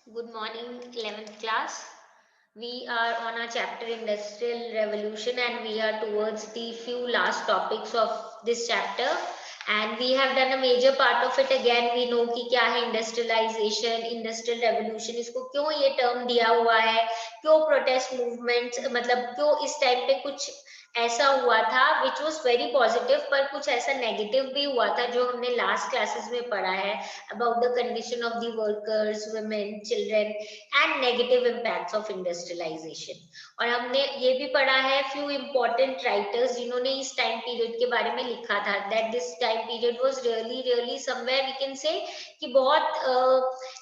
Good morning, 11th class. We are on our chapter Industrial Revolution and we are towards the few last topics of this chapter. And we have done a major part of it again. We know कि क्या है industrialization, industrial revolution, इसको क्यों ये term दिया हुआ है, क्यों protest movements, मतलब क्यों इस टाइम पे कुछ ऐसा हुआ था विच वॉज वेरी पॉजिटिव, पर कुछ ऐसा नेगेटिव भी हुआ था जो हमने लास्ट क्लासेस में पढ़ा है about the condition of the workers, women, children and negative impacts of industrialisation. और हमने ये भी पढ़ा है फ्यू इंपॉर्टेंट राइटर्स जिन्होंने इस टाइम पीरियड के बारे में लिखा था, that this time period was really really somewhere we can say कि बहुत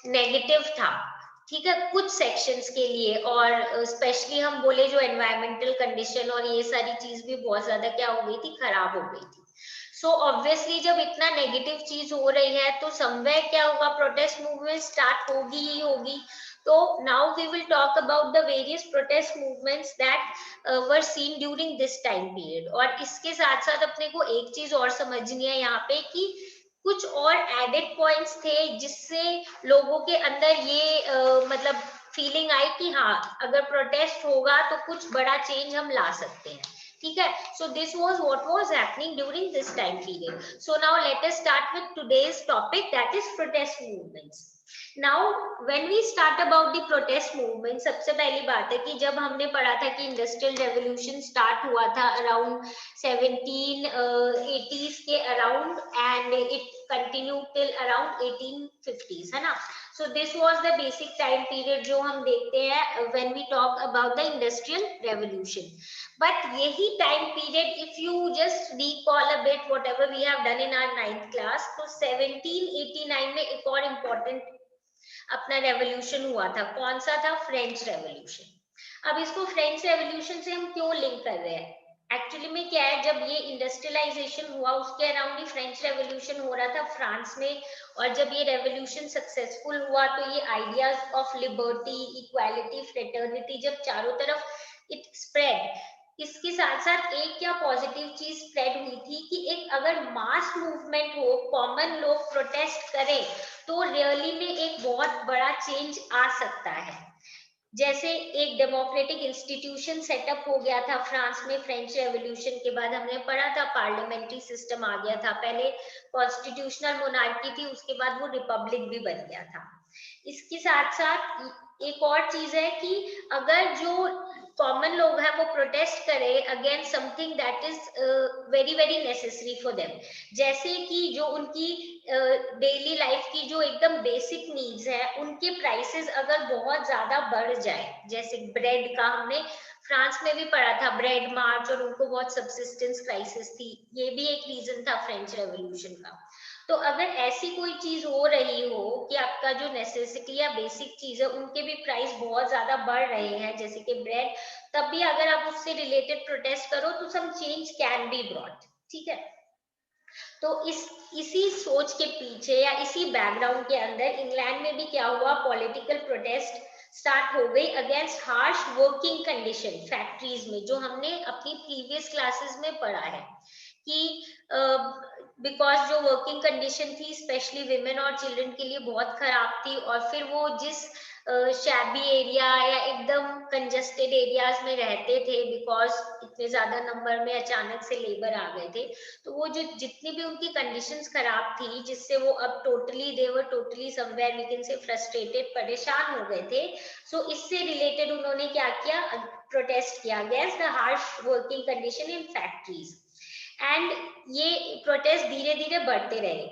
नेगेटिव था, ठीक है, कुछ सेक्शंस के लिए। और स्पेशली हम बोले जो एनवायरमेंटल कंडीशन और ये सारी चीज भी बहुत ज्यादा क्या हो गई थी, खराब हो गई थी। सो ऑब्वियसली जब इतना नेगेटिव चीज हो रही है तो समवेयर क्या होगा, प्रोटेस्ट मूवमेंट स्टार्ट होगी ही होगी। तो now we will talk about the various protest movements that were seen during this time period. और इसके साथ साथ अपने को एक चीज और समझनी है यहाँ पे कि कुछ और एडेड पॉइंट्स थे जिससे लोगों के अंदर ये मतलब फीलिंग आई कि हाँ, अगर प्रोटेस्ट होगा तो कुछ बड़ा चेंज हम ला सकते हैं, ठीक है। So this was what was happening during this time period. So now let us start with today's topic, that is protest movements. Now when we start about the protest movement, सबसे पहली बात है कि जब हमने पढ़ा था कि इंडस्ट्रियल रेवोल्यूशन स्टार्ट हुआ था अराउंड 1780s के around and it continue till around 1850s, है ना। So this was the basic time period जो हम देखते हैं when we talk about the industrial revolution. But यही time period, if you just recall a bit whatever we have done in our 9th class, तो 1789 में एक और important अपना रेवोल्यूशन हुआ था। कौन सा था? French revolution. अब इसको फ्रेंच रेवोल्यूशन से हम क्यों लिंक कर रहे हैं? एक्चुअली में क्या है, जब ये इंडस्ट्रियलाइजेशन हुआ उसके अराउंड ही फ्रेंच रेवोल्यूशन हो रहा था फ्रांस में। और जब ये रेवोल्यूशन सक्सेसफुल हुआ तो ये ideas of liberty, equality, fraternity जब चारों तरफ इट स्प्रेड, इसके साथ साथ एक क्या पॉजिटिव चीज स्प्रेड हुई थी कि एक अगर मास मूवमेंट हो, कॉमन लोग प्रोटेस्ट करें, तो रियली में एक बहुत बड़ा चेंज आ सकता है। जैसे एक डेमोक्रेटिक इंस्टीट्यूशन सेटअप हो गया था फ्रांस में फ्रेंच रेवोल्यूशन के बाद, हमने पढ़ा था पार्लियामेंट्री सिस्टम आ गया था। पहले कॉन्स्टिट्यूशनल मोनार्की थी, उसके बाद वो रिपब्लिक भी बन गया था। इसके साथ साथ एक और चीज है कि अगर जो कॉमन लोग हैं वो प्रोटेस्ट करें against something that is very very necessary for them, जैसे कि जो उनकी डेली लाइफ की जो एकदम बेसिक नीड्स है उनके प्राइसेस अगर बहुत ज्यादा बढ़ जाए, जैसे ब्रेड का हमने फ्रांस में भी पढ़ा था, ब्रेड मार्च, और उनको बहुत सब्सिस्टेंस क्राइसिस थी, ये भी एक रीजन था फ्रेंच रेवोल्यूशन का। तो अगर ऐसी कोई चीज हो रही हो कि आपका जो नेसेसिटी या बेसिक चीज है उनके भी प्राइस बहुत ज्यादा बढ़ रहे हैं, जैसे कि ब्रेड, तब भी अगर आप उससे रिलेटेड प्रोटेस्ट करो तो some change can be brought, ठीक है। तो इसी सोच के पीछे या इसी बैकग्राउंड के अंदर इंग्लैंड में भी क्या हुआ, पॉलिटिकल प्रोटेस्ट स्टार्ट हो गई against harsh working condition factories में, जो हमने अपनी प्रीवियस क्लासेस में पढ़ा है कि बिकॉज जो वर्किंग कंडीशन थी स्पेशली विमेन और चिल्ड्रन के लिए बहुत खराब थी, और फिर वो जिस शैबी एरिया या एकदम कंजस्टेड एरियाज में रहते थे, बिकॉज इतने ज्यादा नंबर में अचानक से लेबर आ गए थे, तो वो जो जितनी भी उनकी कंडीशंस खराब थी, जिससे वो अब totally they were totally somewhere we can say frustrated, परेशान हो गए थे। सो इससे रिलेटेड उन्होंने क्या किया, प्रोटेस्ट किया against the harsh working condition in factories. And ये प्रोटेस्ट धीरे धीरे बढ़ते रहे,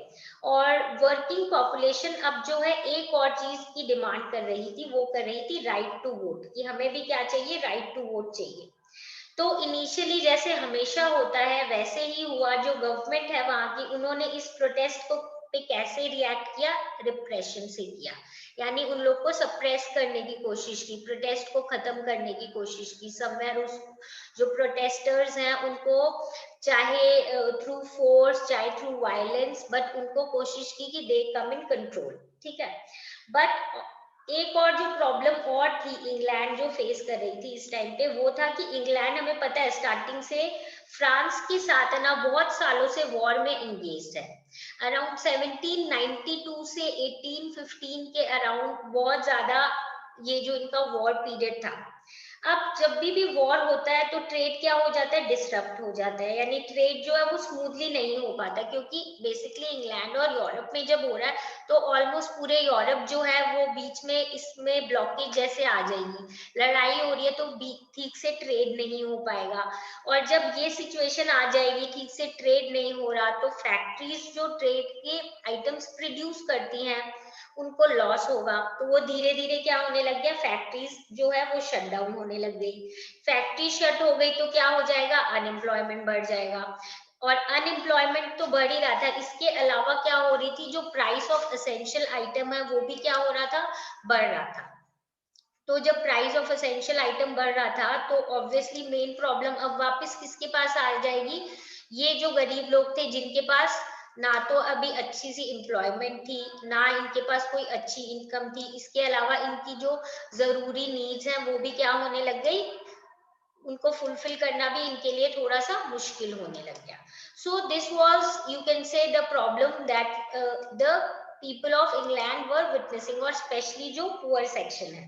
और वर्किंग पॉपुलेशन अब जो है एक और चीज की डिमांड कर रही थी, वो कर रही थी राइट टू वोट, कि हमें भी क्या चाहिए, राइट टू वोट चाहिए। तो इनिशियली जैसे हमेशा होता है वैसे ही हुआ, जो गवर्नमेंट है वहां की, उन्होंने इस प्रोटेस्ट को पे कैसे रिएक्ट किया, रिप्रेशन से किया, यानी उन लोग को सप्रेस करने की कोशिश की, प्रोटेस्ट को खत्म करने की कोशिश की समवेयर। उस जो प्रोटेस्टर्स हैं उनको चाहे थ्रू फोर्स चाहे थ्रू वायलेंस, बट उनको कोशिश की कि दे कम इन कंट्रोल, ठीक है। बट एक और जो प्रॉब्लम और थी इंग्लैंड जो फेस कर रही थी इस टाइम पे, वो था कि इंग्लैंड, हमें पता है स्टार्टिंग से फ्रांस के साथ ना बहुत सालों से वॉर में इंगेज है, अराउंड 1792 से 1815 के अराउंड बहुत ज्यादा ये जो इनका वॉर पीरियड था। अब जब भी वॉर होता है तो ट्रेड क्या हो जाता है, डिसरप्ट हो जाता है, यानी ट्रेड जो है वो स्मूथली नहीं हो पाता, क्योंकि बेसिकली इंग्लैंड और यूरोप में जब हो रहा है तो ऑलमोस्ट पूरे यूरोप जो है वो बीच में इसमें ब्लॉकेज जैसे आ जाएगी, लड़ाई हो रही है तो ठीक से ट्रेड नहीं हो पाएगा। और जब ये सिचुएशन आ जाएगी, ठीक से ट्रेड नहीं हो रहा, तो फैक्ट्रीज जो ट्रेड के आइटम्स प्रोड्यूस करती हैं उनको लॉस होगा, तो वो धीरे धीरे क्या होने लग गया, फैक्ट्रीज जो है वो शट डाउन होने लग गई। फैक्ट्री शट हो गई तो क्या हो जाएगा, अनएम्प्लॉयमेंट बढ़ जाएगा, और अनएम्प्लॉयमेंट तो बढ़ ही रहा था, इसके अलावा क्या हो रही थी, जो प्राइस ऑफ एसेंशियल आइटम है वो भी क्या हो रहा था, बढ़ रहा था। तो जब प्राइस ऑफ एसेंशियल आइटम बढ़ रहा था तो ऑब्वियसली मेन प्रॉब्लम अब वापस किसके पास आ जाएगी, ये जो गरीब लोग थे जिनके पास ना तो अभी अच्छी सी एम्प्लॉयमेंट थी, ना इनके पास कोई अच्छी इनकम थी, इसके अलावा इनकी जो जरूरी नीड्स हैं वो भी क्या होने लग गई, उनको फुलफिल करना भी इनके लिए थोड़ा सा मुश्किल होने लग गया। सो this was you can say the problem that the people of England were witnessing, और स्पेशली जो पुअर सेक्शन है।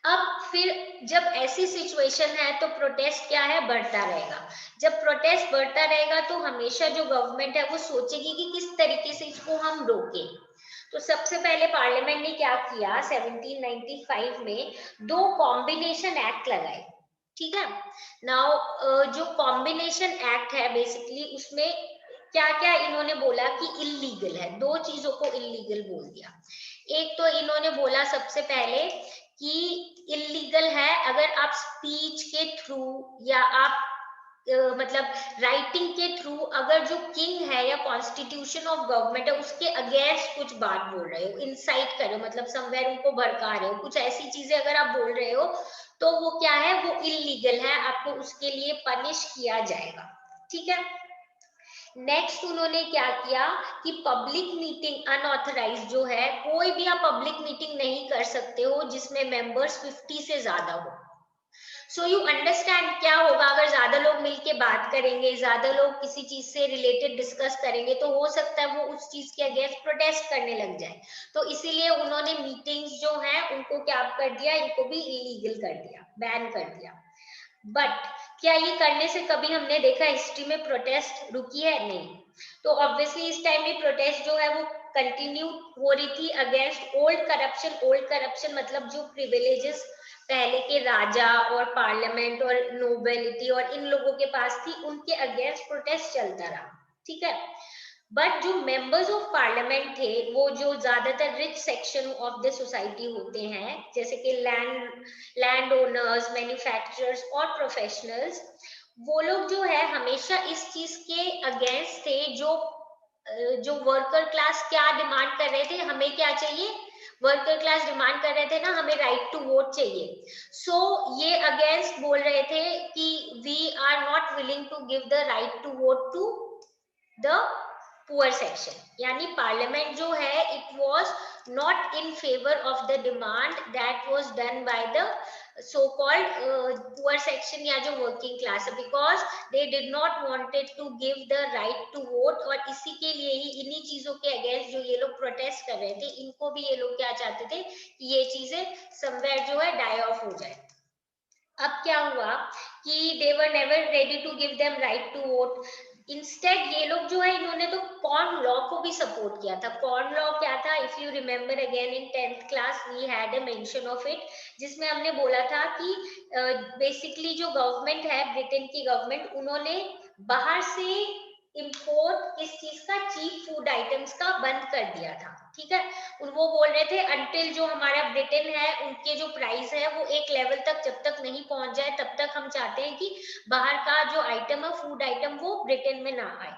अब फिर जब ऐसी सिचुएशन है तो प्रोटेस्ट क्या है, बढ़ता रहेगा। जब प्रोटेस्ट बढ़ता रहेगा तो हमेशा जो गवर्नमेंट है वो सोचेगी कि किस तरीके से इसको हम रोकें। तो सबसे पहले पार्लियामेंट ने क्या किया, 1795 में दो कॉम्बिनेशन एक्ट लगाए, ठीक है। नाउ जो कॉम्बिनेशन एक्ट है बेसिकली उसमें क्या क्या इन्होंने बोला कि इलीगल है, दो चीजों को इलीगल बोल दिया। एक तो इन्होंने बोला सबसे पहले कि इलीगल है अगर आप स्पीच के थ्रू या आप मतलब राइटिंग के थ्रू अगर जो किंग है या कॉन्स्टिट्यूशन ऑफ गवर्नमेंट है उसके अगेंस्ट कुछ बात बोल रहे हो, इंसाइट कर रहे हो, मतलब समवेयर उनको भड़का रहे हो, कुछ ऐसी चीजें अगर आप बोल रहे हो तो वो क्या है, वो इलीगल है, आपको उसके लिए पनिश किया जाएगा, ठीक है। नेक्स्ट उन्होंने क्या किया कि पब्लिक मीटिंग अनऑथराइज जो है, कोई भी आप पब्लिक मीटिंग नहीं कर सकते हो जिसमें मेंबर्स 50 से ज्यादा हो। सो यू अंडरस्टैंड क्या होगा अगर ज्यादा लोग मिलके बात करेंगे, ज्यादा लोग किसी चीज से रिलेटेड डिस्कस करेंगे तो हो सकता है वो उस चीज के अगेंस्ट प्रोटेस्ट करने लग जाए। तो इसीलिए उन्होंने मीटिंग्स जो है उनको क्या कर दिया, इनको भी इलीगल कर दिया, बैन कर दिया। बट क्या ये करने से कभी हमने देखा हिस्ट्री में प्रोटेस्ट रुकी है, नहीं। तो ऑब्वियसली इस टाइम भी प्रोटेस्ट जो है वो कंटिन्यू हो रही थी against old corruption. Old corruption मतलब जो प्रिविलेजेस पहले के राजा और पार्लियामेंट और नोबेलिटी और इन लोगों के पास थी, उनके अगेंस्ट प्रोटेस्ट चलता रहा, ठीक है। बट जो मेंबर्स ऑफ पार्लियामेंट थे वो जो ज्यादातर rich section of the society होते हैं, जैसे कि लैंड ओनर्स, मैन्युफैक्चरर्स और प्रोफेशनल्स, वो लोग जो है हमेशा इस चीज के अगेंस्ट थे। जो वर्कर क्लास क्या डिमांड कर रहे थे, हमें क्या चाहिए, वर्कर क्लास डिमांड कर रहे थे ना, हमें राइट टू वोट चाहिए। सो ये अगेंस्ट बोल रहे थे कि we are not willing to give the right to vote to the poor section, यानी पार्लियामेंट जो है it was not in favour of the demand that was done by the so called poor section या जो working class है, because they did not wanted to give the right to vote. और इसी के लिए ही, इन्हीं चीजों के अगेंस्ट जो ये लोग प्रोटेस्ट कर रहे थे, इनको भी ये लोग क्या चाहते थे कि ये चीजें समवेयर जो है डाई ऑफ हो जाए। अब क्या हुआ कि they were never ready to give them right to vote. Instead ये लोग जो है इन्होंने तो कॉर्न लॉ को भी सपोर्ट किया था। कॉर्न लॉ क्या था, if you remember again in 10th class we had a mention of it, जिसमें हमने बोला था कि बेसिकली जो गवर्नमेंट है, ब्रिटेन की गवर्नमेंट, उन्होंने बाहर से इंपोर्ट इस चीज का, चीप फूड आइटम्स का बंद कर दिया था, ठीक है। वो बोल रहे थे अनटिल जो हमारा ब्रिटेन है उनके जो प्राइस है वो एक लेवल तक जब तक नहीं पहुंच जाए तब तक हम चाहते हैं कि बाहर का जो आइटम है, फूड आइटम, वो ब्रिटेन में ना आए।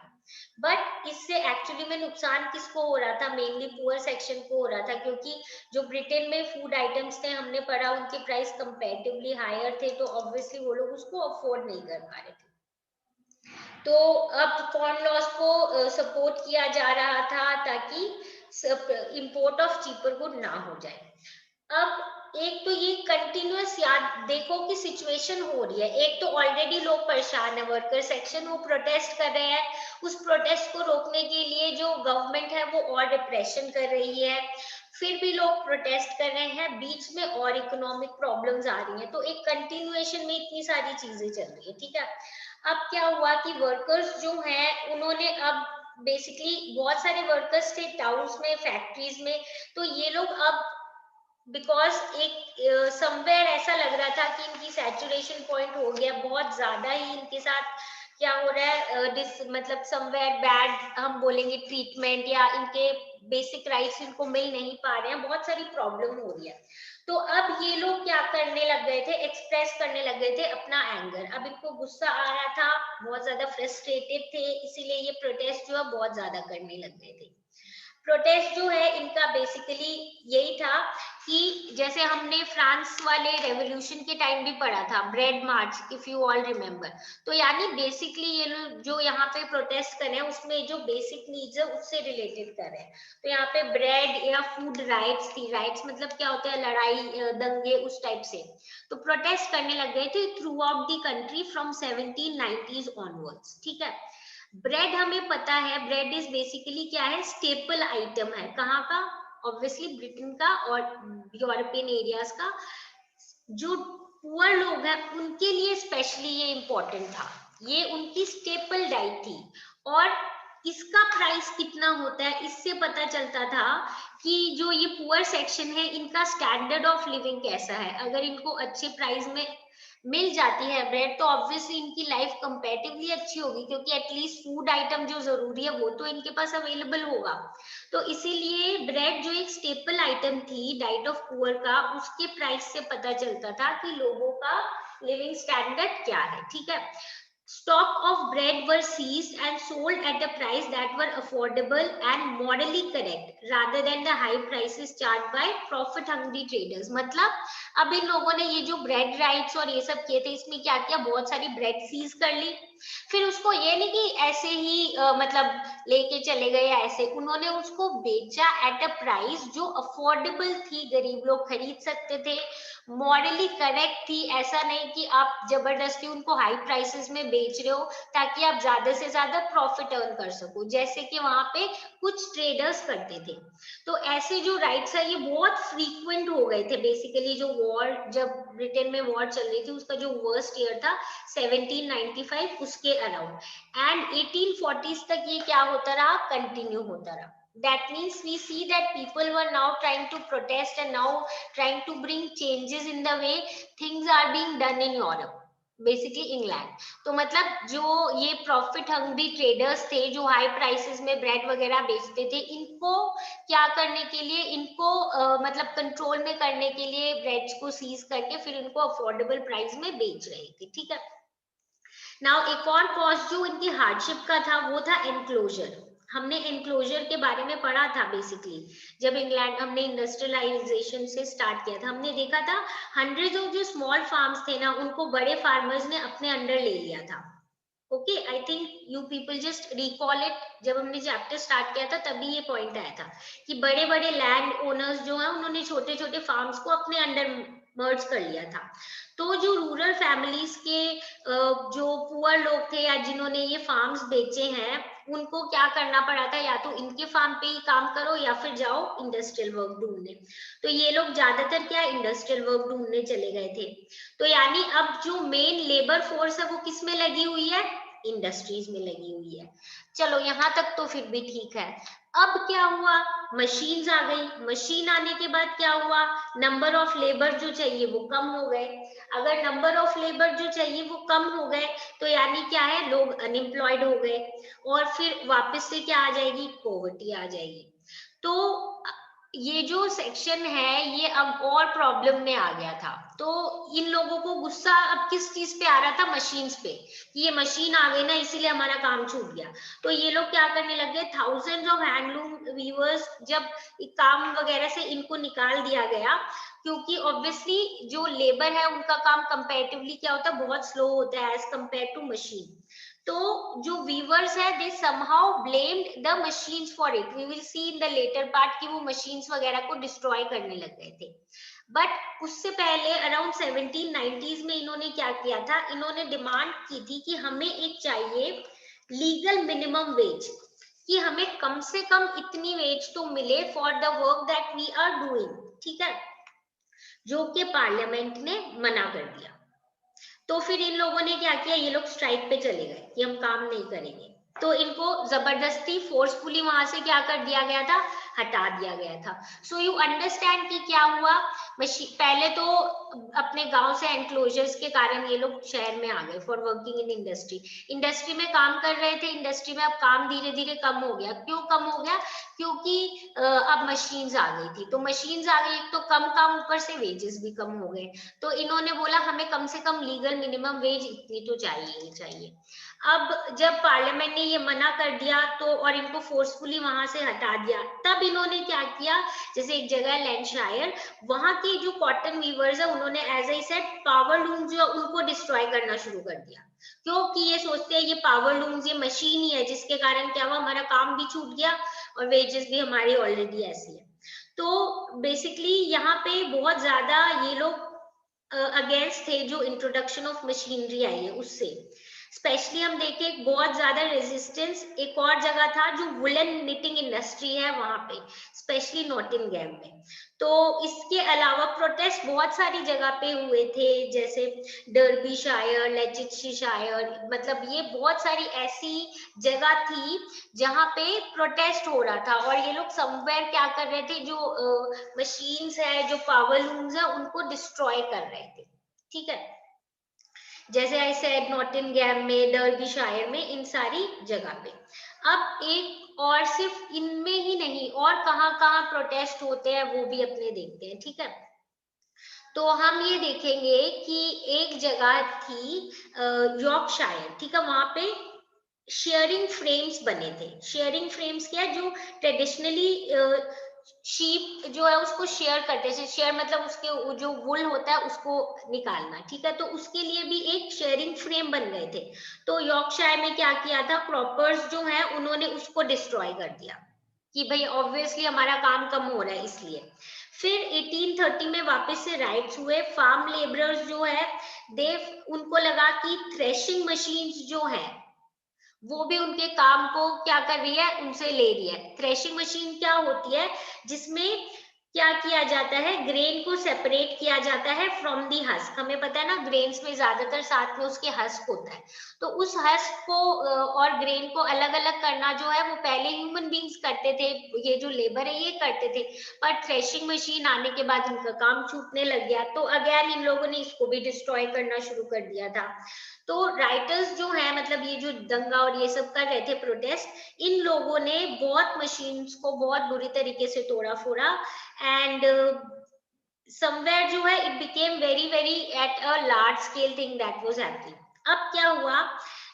बट इससे एक्चुअली में नुकसान किसको हो रहा था, मेनली पुअर सेक्शन को हो रहा था, क्योंकि जो ब्रिटेन में फूड आइटम्स थे हमने पढ़ा उनके प्राइस कंपैरेटिवली हायर थे, तो ऑब्वियसली वो लोग उसको अफोर्ड नहीं कर पा रहे थे। तो अब कॉर्न लॉस को सपोर्ट किया जा रहा था ताकि इंपोर्ट ऑफ चीपर गुड ना हो जाए। अब एक तो ये कंटिन्यूअस याद देखो कि सिचुएशन हो रही है, एक तो ऑलरेडी लोग परेशान है, वर्कर सेक्शन वो प्रोटेस्ट कर रहे हैं, उस प्रोटेस्ट को रोकने के लिए जो गवर्नमेंट है वो और डिप्रेशन कर रही है, फिर भी लोग प्रोटेस्ट कर रहे हैं, बीच में और इकोनॉमिक प्रॉब्लम्स आ रही हैं, तो एक कंटिन्यूएशन में इतनी सारी चीजें चल रही है, ठीक है। अब क्या हुआ कि वर्कर्स जो हैं उन्होंने अब बेसिकली बहुत सारे वर्कर्स थे टाउन्स में, फैक्ट्रीज में, तो ये लोग अब बिकॉज एक समवेयर ऐसा लग रहा था कि इनकी सैचुरेशन पॉइंट हो गया, बहुत ज्यादा ही इनके साथ क्या हो रहा है, मतलब समवेयर बैड हम बोलेंगे ट्रीटमेंट, या इनके बेसिक राइट्स इनको मिल नहीं पा रहे हैं, बहुत सारी प्रॉब्लम हो रही है। तो अब ये लोग क्या करने लग गए थे, एक्सप्रेस करने लग गए थे अपना एंगर, अब इनको गुस्सा आ रहा था, बहुत ज्यादा फ्रस्ट्रेटेड थे, इसीलिए ये प्रोटेस्ट जो है बहुत ज्यादा करने लग गए थे। प्रोटेस्ट जो है इनका बेसिकली यही था कि जैसे हमने फ्रांस वाले रेवोल्यूशन के टाइम भी पढ़ा था, bread March, if you all remember, तो यानी बेसिकली ये लोग जो यहाँ पे प्रोटेस्ट कर रहे हैं उसमें जो बेसिक नीड्स है उससे रिलेटेड कर रहे हैं, तो यहाँ पे ब्रेड या फूड राइट्स थी, राइट्स मतलब क्या होता है, लड़ाई दंगे उस टाइप से, तो प्रोटेस्ट करने लग गए थे through out the country from 1790s onwards, ठीक है। ब्रेड हमें पता है, ब्रेड इज बेसिकली क्या है, स्टेपल आइटम है, कहाँ का, ऑब्वियसली ब्रिटेन का और यूरोपियन एरियाज का, जो पुअर लोग हैं उनके लिए स्पेशली ये इम्पोर्टेंट था, ये उनकी स्टेपल डाइट थी, और इसका प्राइस कितना होता है इससे पता चलता था कि जो ये पुअर सेक्शन है इनका स्टैंडर्ड ऑफ लिविंग कैसा है, अगर इनको अच्छे प्राइस में मिल जाती है ब्रेड तो ऑब्वियसली इनकी लाइफ कंपैरेटिवली अच्छी होगी, क्योंकि एटलीस्ट फूड आइटम जो जरूरी है वो तो इनके पास अवेलेबल होगा, तो इसीलिए ब्रेड जो एक स्टेपल आइटम थी डाइट ऑफ पुअर का, उसके प्राइस से पता चलता था कि लोगों का लिविंग स्टैंडर्ड क्या है, ठीक है। Stock of bread were seized and sold at a price that were affordable and morally correct rather than the high prices charged by profit hungry traders। मतलब अब इन लोगों ने ये जो ब्रेड राइट्स और ये सब किए थे इसमें क्या किया, बहुत सारी ब्रेड सीज कर ली, फिर उसको ये नहीं कि ऐसे ही मतलब लेके चले गए, ऐसे उन्होंने उसको बेचा एट अ प्राइस जो अफोर्डेबल थी, गरीब लोग खरीद सकते थे, मॉरली करेक्ट थी, ऐसा नहीं कि आप जबरदस्ती उनको हाई प्राइसेस में बेच रहे हो ताकि आप ज्यादा से ज्यादा प्रॉफिट अर्न कर सको, जैसे कि वहां पे कुछ ट्रेडर्स करते थे। तो ऐसे जो राइट्स है ये बहुत फ्रीक्वेंट हो गए थे, बेसिकली जो वॉर, जब ब्रिटेन में वॉर चल रही थी उसका जो वर्स्ट ईयर था 1795 उसके अराउंड, एंड 1840s तक ये क्या होता रहा, कंटिन्यू होता रहा। That means we see that people were now trying to protest and now trying to bring changes in the way things are being done in Europe, basically England. तो मतलब जो ये प्रॉफिट हंग्री ट्रेडर्स थे जो high prices में bread वगैरह बेचते थे, इनको क्या करने के लिए, इनको मतलब कंट्रोल में करने के लिए ब्रेड्स को सीज करके फिर इनको अफोर्डेबल प्राइस में बेच रहे थे, ठीक है। नाउ एक और कॉस्ट जो इनकी हार्डशिप का था वो था एनक्लोजर। हमने एनक्लोजर के बारे में पढ़ा था बेसिकली, जब इंग्लैंड हमने इंडस्ट्रियलाइजेशन से स्टार्ट किया था, हमने देखा था हंड्रेड्स ऑफ जो स्मॉल फार्म्स थे ना उनको बड़े फार्मर्स ने अपने अंडर ले लिया था। Okay, I think you people just recall it, जब हमने चैप्टर स्टार्ट किया था तभी ये पॉइंट आया था कि बड़े बड़े लैंड ओनर्स जो है उन्होंने छोटे छोटे फार्म्स को अपने अंडर मर्ज कर लिया था। तो जो रूरल फैमिलीज के जो पुअर लोग थे या जिन्होंने ये फार्म्स बेचे हैं उनको क्या करना पड़ा था, या तो इनके फार्म पे ही काम करो या फिर जाओ इंडस्ट्रियल वर्क ढूंढने, तो ये लोग ज्यादातर क्या इंडस्ट्रियल वर्क ढूंढने चले गए थे। तो यानी अब जो मेन लेबर फोर्स है वो किस में लगी हुई है, इंडस्ट्रीज में लगी हुई है। चलो यहाँ तक तो फिर भी ठीक है। अब क्या हुआ, मशीन्स आ गई, मशीन आने के बाद क्या हुआ, नंबर ऑफ लेबर जो चाहिए वो कम हो गए, अगर नंबर ऑफ लेबर जो चाहिए वो कम हो गए तो यानी क्या है, लोग अनएम्प्लॉयड हो गए, और फिर वापस से क्या आ जाएगी, पॉवर्टी आ जाएगी। तो ये जो सेक्शन है ये अब और प्रॉब्लम में आ गया था, तो इन लोगों को गुस्सा अब किस चीज पे आ रहा था, मशीन्स पे, कि ये मशीन आ गई ना इसीलिए हमारा काम छूट गया। तो ये लोग क्या करने लगे, थाउजेंड्स ऑफ हैंडलूम वीवर्स, जब काम वगैरह से इनको निकाल दिया गया, क्योंकि ऑब्वियसली जो लेबर है उनका काम कंपैरेटिवली क्या होता है, बहुत स्लो होता है एज कंपेयर टू मशीन। तो जो वीवर्स है they somehow blamed the machines for it, we will see in the later part कि वो मशीन्स वगैरह को डिस्ट्रॉय करने लग गए थे। बट उससे पहले अराउंड 1790s में इन्होंने क्या किया था, इन्होंने डिमांड की थी कि हमें एक चाहिए लीगल मिनिमम वेज, कि हमें कम से कम इतनी वेज तो मिले for the work that we are doing, ठीक है, जो कि पार्लियामेंट ने मना कर दिया। तो फिर इन लोगों ने क्या किया, ये लोग स्ट्राइक पे चले गए कि हम काम नहीं करेंगे। तो इनको जबरदस्ती फोर्सफुली वहां से क्या कर दिया गया था, हटा दिया गया था। सो यू अंडरस्टैंड कि क्या हुआ, पहले तो अपने गांव से एनक्लोजर्स के कारण ये लोग शहर में आ गए for working in industry. Industry में काम कर रहे थे, इंडस्ट्री में अब काम धीरे धीरे कम हो गया। क्यों कम हो गया, क्योंकि अब मशीन्स आ गई थी। तो मशीन्स आ गई, एक तो कम काम, ऊपर से वेजेस भी कम हो गए। तो इन्होंने बोला हमें कम से कम लीगल मिनिमम वेज इतनी तो चाहिए ही चाहिए। अब जब पार्लियामेंट ने ये मना कर दिया तो और इनको फोर्सफुली वहां से हटा दिया, तब इन्होंने क्या किया, जैसे एक जगह है लैंडशायर, वहां के जो कॉटन वीवर्स है उन्होंने as I said power loom जो उनको डिस्ट्रॉय करना शुरू कर दिया। क्योंकि ये सोचते हैं ये पावर लूम्स ये मशीन ही है, जिसके कारण क्या हुआ, हमारा काम भी छूट गया और वेजेस भी हमारी ऑलरेडी ऐसी है। तो बेसिकली यहाँ पे बहुत ज्यादा ये लोग अगेंस्ट थे जो इंट्रोडक्शन ऑफ मशीनरी आई है उससे। स्पेशली हम देखें बहुत ज्यादा रेजिस्टेंस एक और जगह था जो वुलन निटिंग इंडस्ट्री है वहां पे, स्पेशली नॉटिंघम में। तो इसके अलावा प्रोटेस्ट बहुत सारी जगह पे हुए थे, जैसे डर्बीशायर, लेस्टेरशायर, मतलब ये बहुत सारी ऐसी जगह थी जहां पे प्रोटेस्ट हो रहा था और ये लोग समवेयर क्या कर रहे थे, जो मशीन्स है, जो पावर लूम्स है, उनको डिस्ट्रॉय कर रहे थे, ठीक है। जैसे आई सेड नॉटिंघम में, डर्बीशायर में, इन सारी जगह पे। अब एक और सिर्फ इनमें ही नहीं और कहाँ कहाँ प्रोटेस्ट होते हैं वो भी अपने देखते हैं, ठीक है। तो हम ये देखेंगे कि एक जगह थी यॉर्कशायर, ठीक है, वहां पे शेयरिंग फ्रेम्स बने थे। शेयरिंग फ्रेम्स क्या है, जो ट्रेडिशनली शीप जो है उसको शेयर करते थे। शेयर मतलब उसके जो वुल होता है उसको निकालना, ठीक है। तो उसके लिए भी एक शेयरिंग फ्रेम बन गए थे। तो यॉर्कशायर में क्या किया था, क्रॉपर्स जो है उन्होंने उसको डिस्ट्रॉय कर दिया कि भाई ऑब्वियसली हमारा काम कम हो रहा है इसलिए। फिर 1830 में वापस से राइट्स हुए। फार्म लेबरर्स जो है दे, उनको लगा कि थ्रेशिंग मशीन्स जो है वो भी उनके काम को क्या कर रही है, उनसे ले रही है। थ्रेशिंग मशीन क्या होती है, जिसमें क्या किया जाता है, ग्रेन को सेपरेट किया जाता है फ्रॉम दी हस्क। हमें पता है ना ग्रेन्स में ज्यादातर साथ में उसके हस्क होता है। तो उस हस्क को और ग्रेन को अलग अलग करना जो है वो पहले ह्यूमन बींग्स करते थे, ये जो लेबर है ये करते थे। पर थ्रेशिंग मशीन आने के बाद इनका काम छूटने लग गया, तो अगेन इन लोगों ने इसको भी डिस्ट्रॉय करना शुरू कर दिया था। तो राइटर्स जो है, मतलब ये जो दंगा और ये सब कर रहे थे प्रोटेस्ट, इन लोगों ने बहुत मशीन्स को बहुत बुरी तरीके से तोड़ा फोड़ा एंड somewhere जो है it became very very at a large scale thing that was happening. अब क्या हुआ,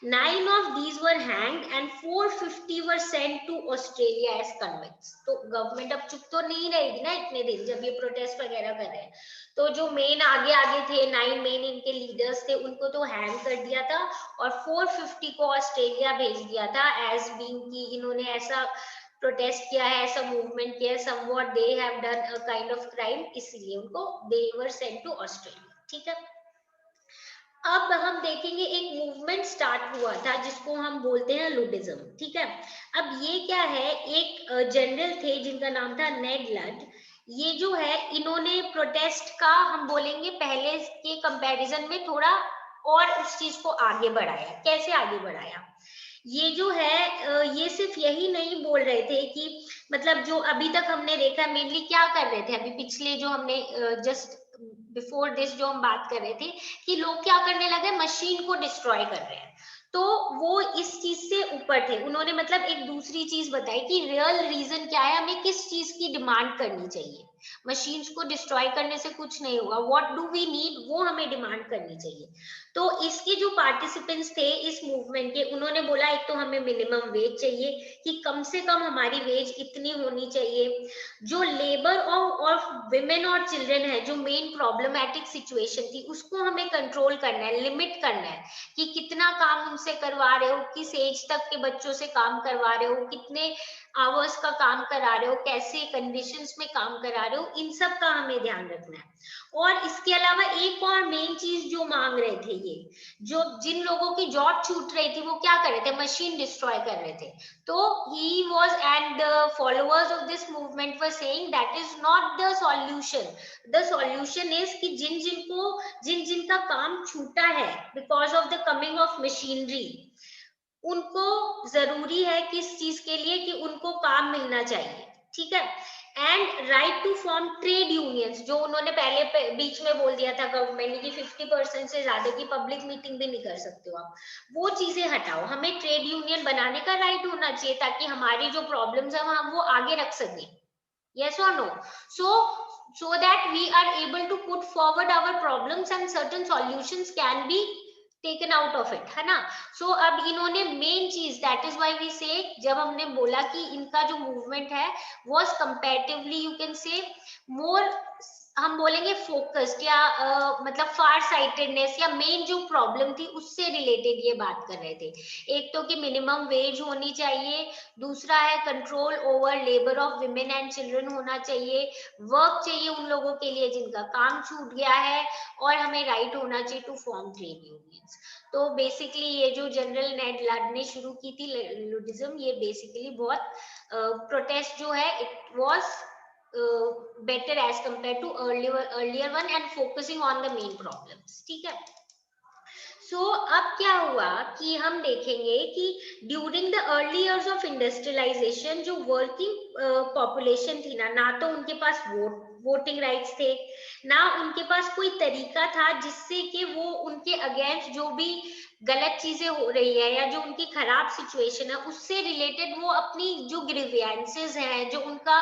9 of these were hanged and 450 were sent to Australia as convicts. तो गवर्नमेंट अब चुप तो नहीं रहेगी ना इतने दिन जब ये प्रोटेस्ट वगैरह कर रहे हैं। तो जो मेन आगे आगे थे, 9 मेन इनके लीडर्स थे, उनको तो हैंग कर दिया था और 450 को ऑस्ट्रेलिया भेज दिया था एज बीइंग कि इन्होंने ऐसा प्रोटेस्ट किया है, ऐसा मूवमेंट किया है, somewhat they have done a kind of crime, इसलिए उनको दे वर सेंट टू ऑस्ट्रेलिया, ठीक है। अब हम देखेंगे एक मूवमेंट स्टार्ट हुआ था जिसको हम बोलते हैं लुडिज्म, ठीक है। अब ये क्या है, एक जनरल थे जिनका नाम था नेड लड। ये जो है इन्होंने प्रोटेस्ट का हम बोलेंगे पहले के कंपैरिजन में थोड़ा और उस चीज को आगे बढ़ाया। कैसे आगे बढ़ाया, ये जो है ये सिर्फ यही नहीं बोल रहे थे कि मतलब जो अभी तक हमने देखा मेनली क्या कर रहे थे, अभी पिछले जो हमने जस्ट बिफोर दिस जो हम बात कर रहे थे कि लोग क्या करने लगे, मशीन को डिस्ट्रॉय कर रहे हैं। तो वो इस चीज से ऊपर थे, उन्होंने मतलब एक दूसरी चीज बताई कि रियल रीजन क्या है, हमें किस चीज की डिमांड करनी चाहिए। मशीन्स को डिस्ट्रॉय करने से कुछ नहीं होगा, व्हाट डू वी नीड, वो हमें डिमांड करनी चाहिए। तो इसके जो पार्टिसिपेंट्स थे इस मूवमेंट के, उन्होंने बोला एक तो हमें मिनिमम वेज चाहिए कि कम से कम हमारी वेज इतनी होनी चाहिए। जो लेबर और ऑफ विमेन और चिल्ड्रन है, जो मेन प्रॉब्लमैटिक सिचुएशन थी, उसको हमें कंट्रोल करना है, लिमिट करना है कि कितना काम उनसे करवा रहे हो, किस एज तक के बच्चों से काम करवा रहे हो, कितने आवर्स का काम करा रहे हो, कैसे कंडीशंस में काम करा रहे हो, इन सब का हमें ध्यान रखना है। और इसके अलावा एक और मेन चीज जो मांग रहे थे, ये जो जिन लोगों की जॉब छूट रही थी वो क्या कर रहे थे, मशीन डिस्ट्रॉय कर रहे थे। तो he was and the followers of this movement were saying that is not the solution. The solution is कि जिन जिनका काम छूटा है because of the coming of machinery, उनको जरूरी है किस चीज के लिए, कि उनको काम मिलना चाहिए, ठीक है। And right to form trade unions, जो उन्होंने पहले बीच में बोल दिया था गवर्नमेंट ने कि 50% से ज्यादा की पब्लिक मीटिंग भी नहीं कर सकते हो आप, वो चीजें हटाओ। हमें ट्रेड यूनियन बनाने का राइट होना चाहिए ताकि हमारी जो प्रॉब्लम्स है हम वो आगे रख सकें। yes or no? So that we are able to put forward our problems and certain solutions can be taken out of it, है ना। so अब इन्होंने मेन चीज, दैट इज व्हाई वी से, जब हमने बोला कि इनका जो मूवमेंट है was comparatively you can say more, हम बोलेंगे फोकस्ड या मतलब फार साइटेडनेस, या मेन जो प्रॉब्लम थी उससे रिलेटेड ये बात कर रहे थे। एक तो कि मिनिमम वेज होनी चाहिए, दूसरा है control over labour of women and children होना चाहिए, वर्क चाहिए उन लोगों के लिए जिनका काम छूट गया है, और हमें राइट होना चाहिए टू फॉर्म ट्रेड यूनियंस। तो बेसिकली ये जो जनरल नेड लाड ने शुरू की थी लुडिज्म, ये बेसिकली बहुत प्रोटेस्ट जो है it was better as compared to earlier one and focusing on the main problems, ठीक है। अब क्या हुआ कि हम देखेंगे कि during the early years of industrialisation जो वर्किंग पॉपुलेशन थी ना तो उनके पास वोटिंग राइट्स थे, ना उनके पास कोई तरीका था जिससे कि वो उनके अगेंस्ट जो भी गलत चीजें हो रही है या जो उनकी खराब सिचुएशन है उससे रिलेटेड वो अपनी जो ग्रीवियंसेस हैं, जो उनका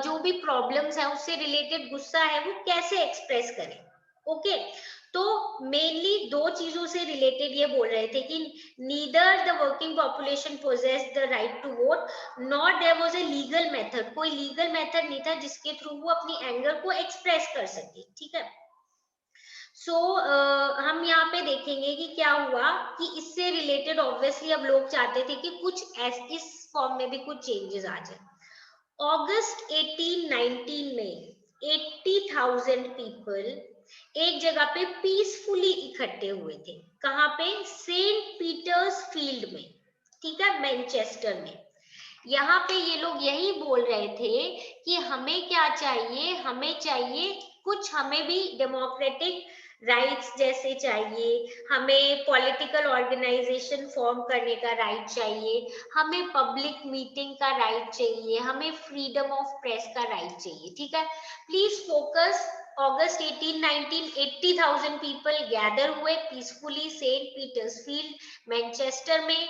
जो भी प्रॉब्लम्स है उससे रिलेटेड गुस्सा है, वो कैसे एक्सप्रेस करें। ओके, तो मेनली दो चीजों से रिलेटेड ये बोल रहे थे कि neither the working population possess the right to vote not there was a legal method, कोई लीगल मेथड नहीं था जिसके थ्रू वो अपनी एंगर को एक्सप्रेस कर सके, ठीक है। हम यहाँ पे देखेंगे कि क्या हुआ कि इससे रिलेटेड ऑब्वियसली अब लोग चाहते थे कि कुछ इस फॉर्म में भी कुछ चेंजेस आ जाए। अगस्त 1819 में 80,000 पीपल एक जगह पे पीसफुली इकट्ठे हुए थे। कहाँ पे? सेंट पीटर्स फील्ड में, ठीक है, मैनचेस्टर में। यहाँ पे ये लोग यही बोल रहे थे कि हमें क्या चाहिए, हमें चाहिए कुछ, हमें भी डेमोक्रेटिक राइट्स जैसे चाहिए, हमें पॉलिटिकल ऑर्गेनाइजेशन फॉर्म करने का राइट चाहिए, हमें पब्लिक मीटिंग का राइट चाहिए, हमें फ्रीडम ऑफ प्रेस का राइट चाहिए, ठीक है। प्लीज फोकस, अगस्त 1819 80,000 पीपल गैदर हुए peacefully Saint Peter's Field Manchester में,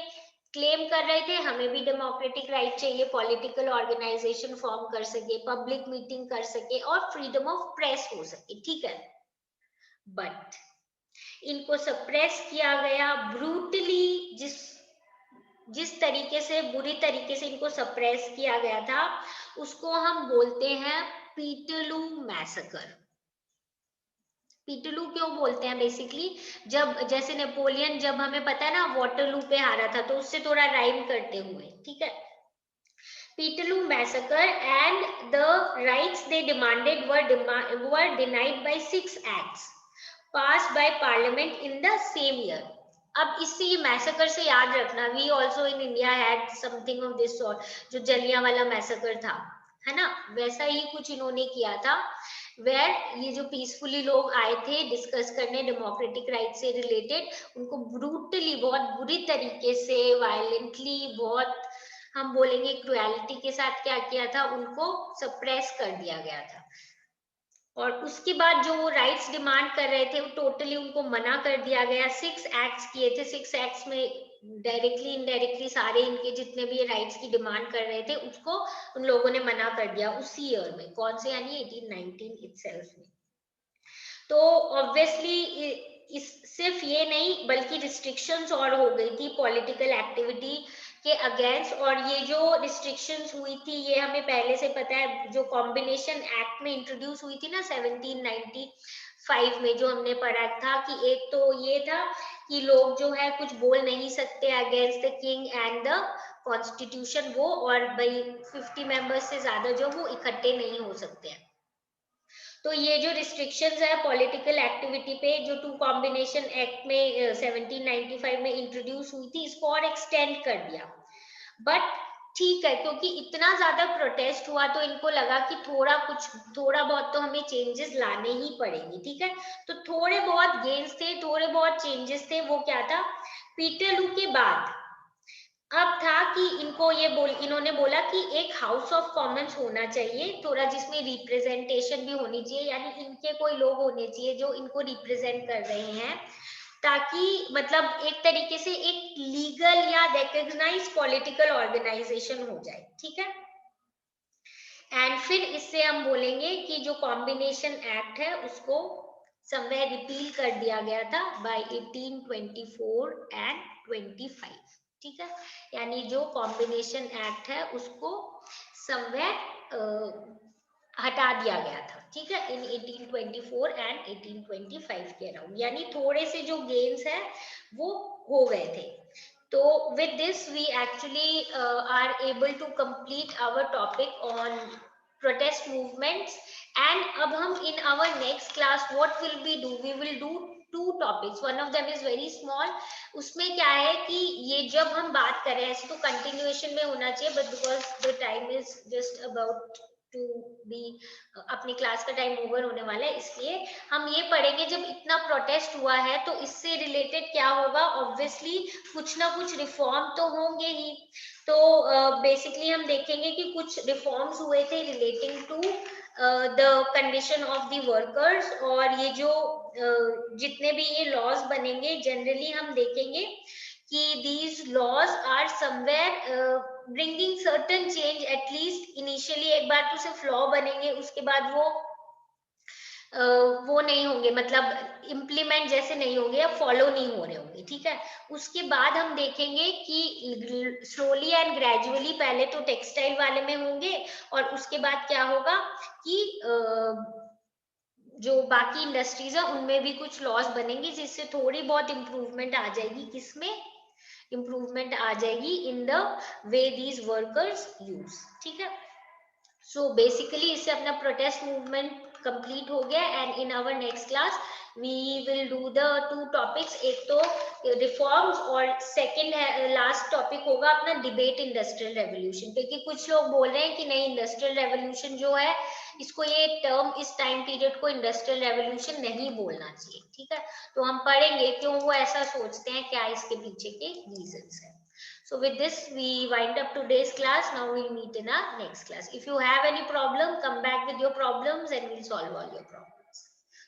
क्लेम कर रहे थे हमें भी डेमोक्रेटिक राइट चाहिए, पॉलिटिकल ऑर्गेनाइजेशन फॉर्म कर सके, पब्लिक मीटिंग कर सके और फ्रीडम ऑफ प्रेस हो सके, ठीक है। बट इनको सप्रेस किया गया ब्रूटली, जिस तरीके से, बुरी तरीके से इनको सप्रेस किया गया था उसको हम बोलते हैं पीटरलू मैसेकर। पीटरलू क्यों बोलते हैं? बेसिकली जब जैसे नेपोलियन, जब हमें पता है ना वाटरलू पे हारा था, तो उससे थोड़ा राइम करते हुए, ठीक है। Peterloo massacre and the rights they demanded were denied by 6 acts passed by parliament in the same year. अब इससे ये मैसेकर से याद रखना, we also in India had something of this sort, जो जलियांवाला मैसेकर था, है ना, वैसा ही कुछ इन्होंने किया था, वेयर ये जो पीसफुली लोग आए थे डिस्कस करने डेमोक्रेटिक राइट से रिलेटेड, उनको ब्रूटली, बहुत बुरी तरीके से, वायलेंटली, बहुत हम बोलेंगे क्रुएलिटी के साथ क्या किया था, उनको सप्रेस कर दिया गया था। और उसके बाद जो वो राइट्स डिमांड कर रहे थे वो टोटली उनको मना कर दिया गया। 6 एक्ट्स किए थे, 6 एक्ट्स में डायरेक्टली इनडायरेक्टली सारे इनके जितने भी राइट्स की डिमांड कर रहे थे उसको उन लोगों ने मना कर दिया उसी ईयर में। कौन से? यानी 1819 इटसेल्फ में। तो ऑब्वियसली सिर्फ ये नहीं बल्कि रिस्ट्रिक्शंस और हो गई थी, पॉलिटिकल एक्टिविटी के अगेंस्ट। और ये जो रिस्ट्रिक्शंस हुई थी ये हमें पहले से पता है, जो कॉम्बिनेशन एक्ट में इंट्रोड्यूस हुई थी ना 1795 में, जो हमने पढ़ा था कि एक तो ये था कि लोग जो है कुछ बोल नहीं सकते against the king and the constitution, वो और भाई 50 मेंबर्स से ज्यादा जो वो इकट्ठे नहीं हो सकते हैं। तो ये जो रिस्ट्रिक्शंस है पॉलिटिकल एक्टिविटी पे जो टू कॉम्बिनेशन एक्ट में 1795 में इंट्रोड्यूस हुई थी, इसको और एक्सटेंड कर दिया। बट ठीक है, क्योंकि इतना ज्यादा प्रोटेस्ट हुआ तो इनको लगा कि थोड़ा बहुत तो हमें चेंजेस लाने ही पड़ेंगे, ठीक है। तो थोड़े बहुत गेन्स थे, थोड़े बहुत चेंजेस थे। वो क्या था, पीटरलू के बाद अब था कि इन्होंने बोला कि एक हाउस ऑफ कॉमन्स होना चाहिए थोड़ा, जिसमें रिप्रेजेंटेशन भी होनी चाहिए, यानी इनके कोई लोग होने चाहिए जो इनको रिप्रेजेंट कर रहे हैं, ताकि मतलब एक तरीके से एक लीगल या रिकॉग्नाइज पॉलिटिकल ऑर्गेनाइजेशन हो जाए, ठीक है। एंड फिर इससे हम बोलेंगे कि जो कॉम्बिनेशन एक्ट है उसको समवेयर रिपील कर दिया गया था बाय 1824 एंड 25, ठीक है। यानी जो कॉम्बिनेशन एक्ट है उसको समवेयर हटा दिया गया था, ठीक है, इन 1824 एंड 1825 के अराउंड। यानी थोड़े से जो गेन्स है वो हो गए थे। तो with this we actually are able to complete our topic on protest movements, and अब हम in our next class what will we will do two topics, one of them is very small। उसमें क्या है कि ये जब हम बात करें ऐसे तो continuation में होना चाहिए, but because the time is just about to be अपनी क्लास का टाइम ओवर होने वाला है, इसलिए हम ये पढ़ेंगे जब इतना प्रोटेस्ट हुआ है तो इससे रिलेटेड क्या होगा। ऑब्वियसली कुछ ना कुछ रिफॉर्म तो होंगे ही। तो बेसिकली हम देखेंगे कि कुछ रिफॉर्म्स हुए थे relating to the condition of the workers, और ये जो जितने भी ये लॉज बनेंगे जनरली हम देखेंगे कि these laws are somewhere bringing certain change, at least initially एक बार तो सिर्फ लॉ बनेंगे, उसके बाद वो नहीं होंगे, मतलब इम्प्लीमेंट जैसे नहीं होंगे या फॉलो नहीं हो रहे होंगे, ठीक है। उसके बाद हम देखेंगे कि स्लोली एंड ग्रेजुअली पहले तो टेक्सटाइल वाले में होंगे, और उसके बाद क्या होगा कि जो बाकी इंडस्ट्रीज है उनमें भी कुछ लॉस बनेंगे, जिससे थोड़ी बहुत इम्प्रूवमेंट आ जाएगी। किसमें इम्प्रूवमेंट आ जाएगी? In the way these workers use, ठीक है। सो बेसिकली इससे अपना प्रोटेस्ट मूवमेंट कंप्लीट हो गया, and in our next class we will do the two topics, एक तो रिफॉर्म्स और सेकंड लास्ट टॉपिक होगा अपना डिबेट इंडस्ट्रियल रेवोल्यूशन, क्योंकि कुछ लोग बोल रहे हैं कि नहीं इंडस्ट्रियल रेवोल्यूशन जो है इसको ये टर्म इस टाइम पीरियड को इंडस्ट्रियल रेवोल्यूशन नहीं बोलना चाहिए, ठीक है। तो हम पढ़ेंगे क्यों वो ऐसा सोचते हैं, क्या इसके पीछे के रीजंस है। So with this we wind up today's class. Now we'll meet in our next class. If you have any problem, come back with your problems and we'll solve all your problems.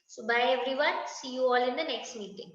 So bye everyone. See you all in the next meeting.